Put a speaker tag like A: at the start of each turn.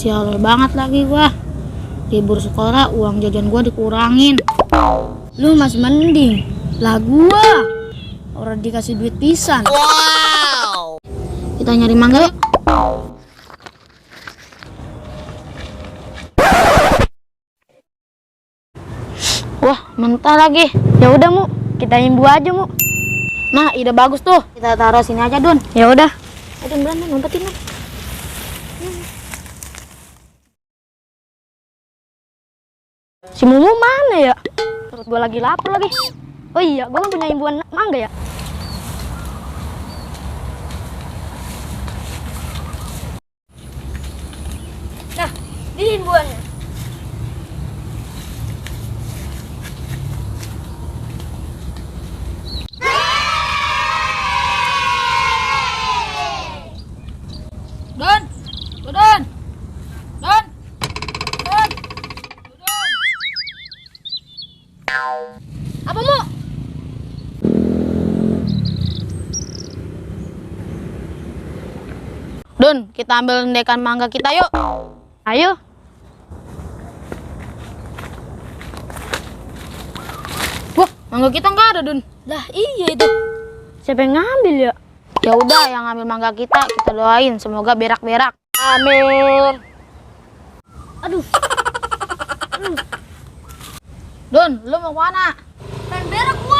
A: Sial banget lagi gua. Libur sekolah uang jajan gua dikurangin.
B: Lu masih mending lah gua. Orang dikasih duit pisan.
A: Kita nyari mangga yuk. Wah, mentah lagi.
B: Ya udah Mu, kita imbu aja Mu.
A: Nah, ide bagus tuh. Kita taruh sini aja, Dun.
B: Ya udah.
A: Ayo, Dun, berani ngumpetin, Dun.
B: Si Mumu mana ya? Perut gua lagi lapar lagi. Oh iya, gua kan punya imbuan mangga ya. Nah, ini imbuannya.
A: Dun! Dun! Dun! Dun!
B: Apa Mu?
A: Dun, kita ambil lendekan mangga kita yuk.
B: Ayo.
A: Wah, mangga kita nggak ada, Dun.
B: Lah iya itu. Siapa yang ngambil ya?
A: Ya udah, yang ngambil mangga kita doain semoga berak-berak.
B: Amin. Aduh.
A: Dun, lu mau kemana?
B: Pengen berak gua.